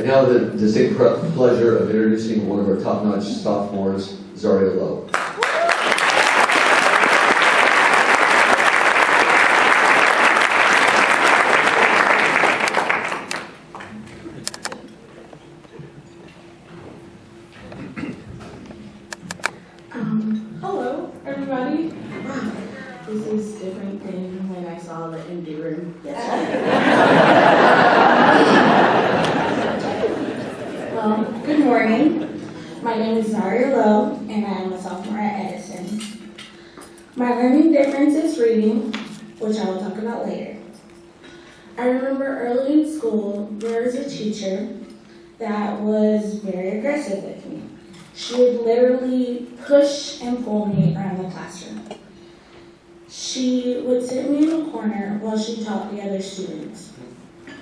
now the distinct pleasure of introducing one of our top-notch sophomores, Zariah Lowe. Hello, everybody. This is different than when I saw the empty room yesterday. Well, good morning. My name is Zariah Lowe, and I am a sophomore at Edison. My learning difference is reading, which I will talk about later. I remember early in school, there was a teacher that was very aggressive with me. She would literally push and pull me around the classroom. She would sit me in a corner while she taught the other students.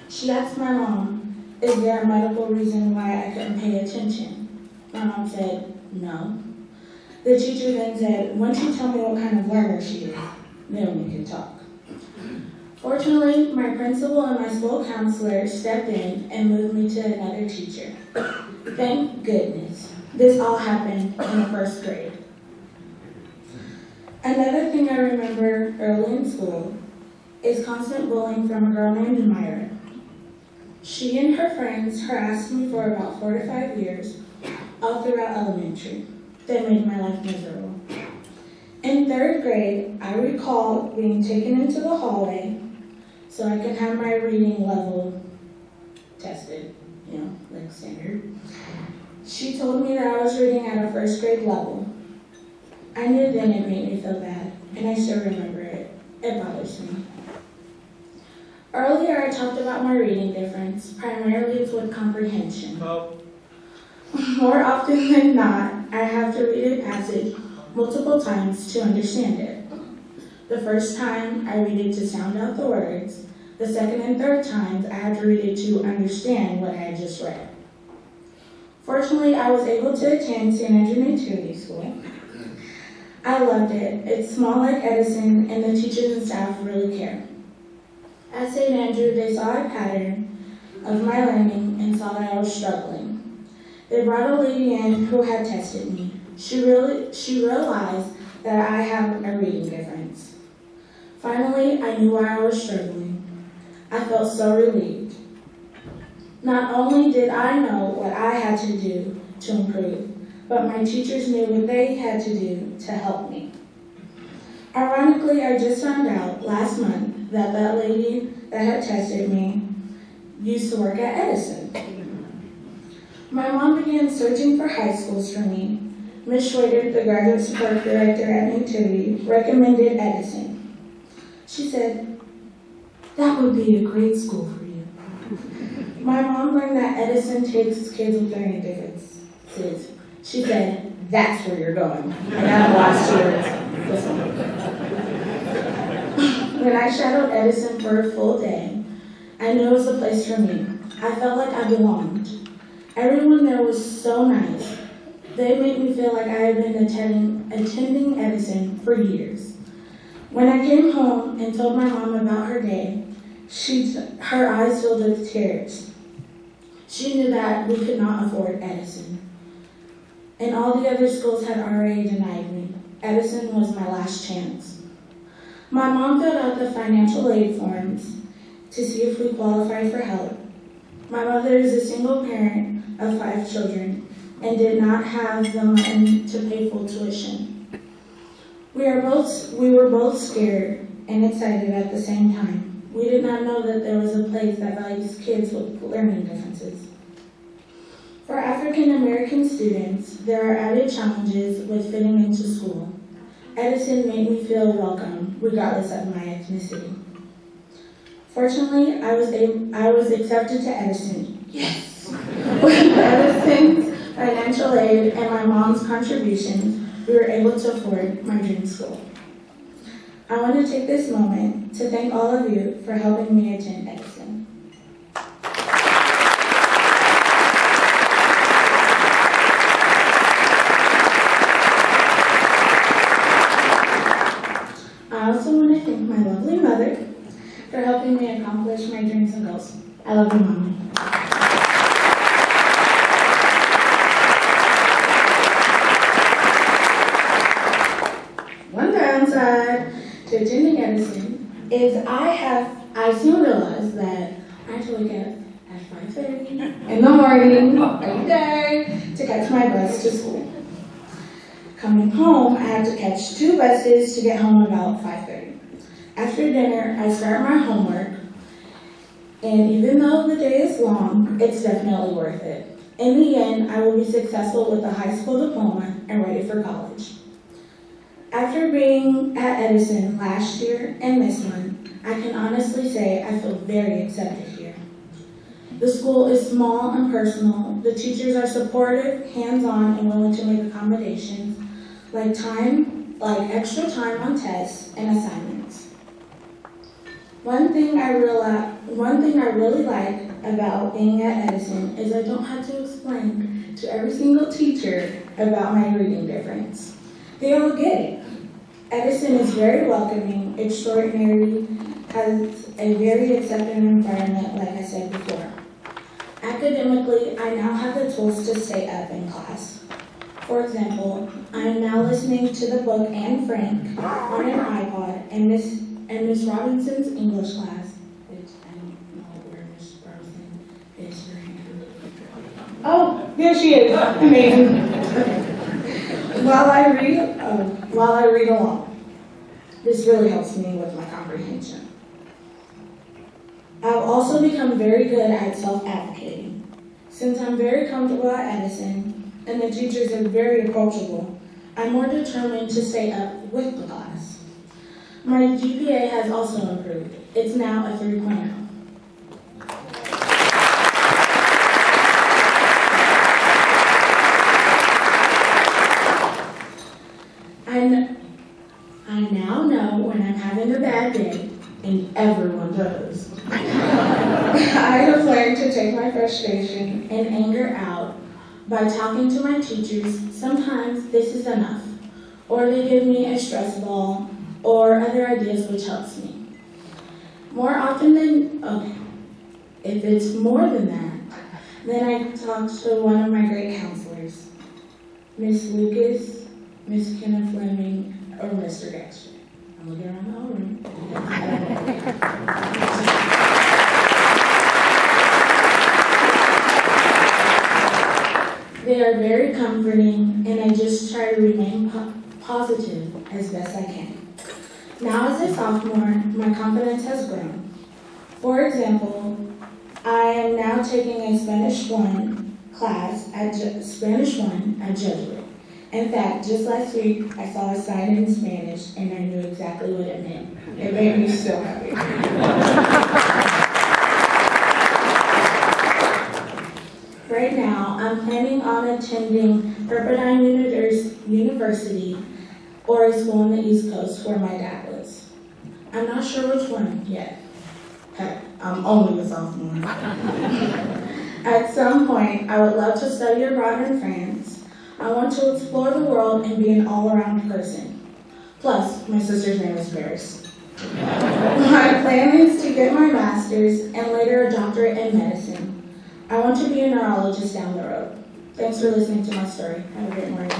She asked my mom, "Is there a medical reason why I couldn't pay attention?" My mom said, "No." The teacher then said, "Once you tell me what kind of learner she is, then we can talk." Fortunately, my principal and my school counselor stepped in and moved me to another teacher. Thank goodness. This all happened in the first grade. Another thing I remember early in school is constant bullying from a girl named Myra. She and her friends harassed me for about 4 to 5 years, all throughout elementary. They made my life miserable. In 3rd grade, I recall being taken into the hallway so I could have my reading level tested, like standard. She told me that I was reading at a 1st grade level. I knew then it made me feel bad, and I still remember it. It bothers me. Earlier I talked about my reading difference. Primarily it's with comprehension. More often than not, I have to read a passage multiple times to understand it. The first time I read it to sound out the words. The second and third times I have to read it to understand what I had just read. Fortunately, I was able to attend St. Andrew Nativity School. I loved it. It's small like Edison, and the teachers and staff really care. At St. Andrew, they saw a pattern of my learning and saw that I was struggling. They brought a lady in who had tested me. She realized that I have a reading difference. Finally, I knew why I was struggling. I felt so relieved. Not only did I know what I had to do to improve, but my teachers knew what they had to do to help me. Ironically, I just found out last month that that lady that had tested me used to work at Edison. My mom began searching for high schools for me. Ms. Schwader, the graduate support director at Nativity, recommended Edison. She said, "That would be a great school for you." My mom learned that Edison takes kids with learning differences. She said, "That's where you're going." I got the last 2 words. This one. When I shadowed Edison for a full day, I knew it was the place for me. I felt like I belonged. Everyone there was so nice. They made me feel like I had been attending Edison for years. When I came home and told my mom about her day, her eyes filled with tears. She knew that we could not afford Edison, and all the other schools had already denied me. Edison was my last chance. My mom filled out the financial aid forms to see if we qualified for help. My mother is a single parent of 5 children and did not have the money to pay full tuition. We were both scared and excited at the same time. We did not know that there was a place that values kids with learning differences. For African American students, there are added challenges with fitting into school. Edison made me feel welcome, regardless of my ethnicity. Fortunately, I was accepted to Edison. Yes! With Edison's financial aid and my mom's contributions, we were able to afford my dream school. I want to take this moment to thank all of you for helping me attend Edison. I also want to thank my lovely mother for helping me accomplish my dreams and goals. I love you, Mommy. to attending Edison is I soon realized that I had to wake up at 5:30 in the morning every day to catch my bus to school. Coming home, I had to catch 2 buses to get home about 5:30. After dinner, I start my homework, and even though the day is long, it's definitely worth it. In the end, I will be successful with a high school diploma and ready for college. After being at Edison last year and this one, I can honestly say I feel very accepted here. The school is small and personal. The teachers are supportive, hands-on, and willing to make accommodations, like extra time on tests and assignments. One thing I really like about being at Edison is I don't have to explain to every single teacher about my reading difference. They all get it. Edison is very welcoming, extraordinary, has a very accepting environment, like I said before. Academically, I now have the tools to stay up in class. For example, I am now listening to the book Anne Frank on an iPod and Miss Robinson's English class, which I don't know where Miss Robinson is. Her hand. Oh, there she is. Amazing. Okay. While I read along. This really helps me with my comprehension. I've also become very good at self-advocating. Since I'm very comfortable at Edison and the teachers are very approachable, I'm more determined to stay up with the class. My GPA has also improved. It's now a 3.0. I now know when I'm having a bad day, and everyone does. I have learned to take my frustration and anger out by talking to my teachers. Sometimes this is enough, or they give me a stress ball or other ideas, which helps me. If it's more than that, then I talk to one of my great counselors, Miss Lucas, Miss Kenneth Fleming, or Mr. Dexter. I'm looking around the whole room. They are very comforting, and I just try to remain positive as best I can. Now as a sophomore, my confidence has grown. For example, I am now taking a Spanish 1 class at Spanish 1 at Jesuit. In fact, just last week, I saw a sign in Spanish, and I knew exactly what it meant. It made me so happy. Right now, I'm planning on attending Pepperdine University or a school on the East Coast where my dad lives. I'm not sure which one yet. Heck, I'm only a sophomore. At some point, I would love to study abroad in France. I want to explore the world and be an all-around person. Plus, my sister's name is Paris. My plan is to get my master's and later a doctorate in medicine. I want to be a neurologist down the road. Thanks for listening to my story. Have a great morning.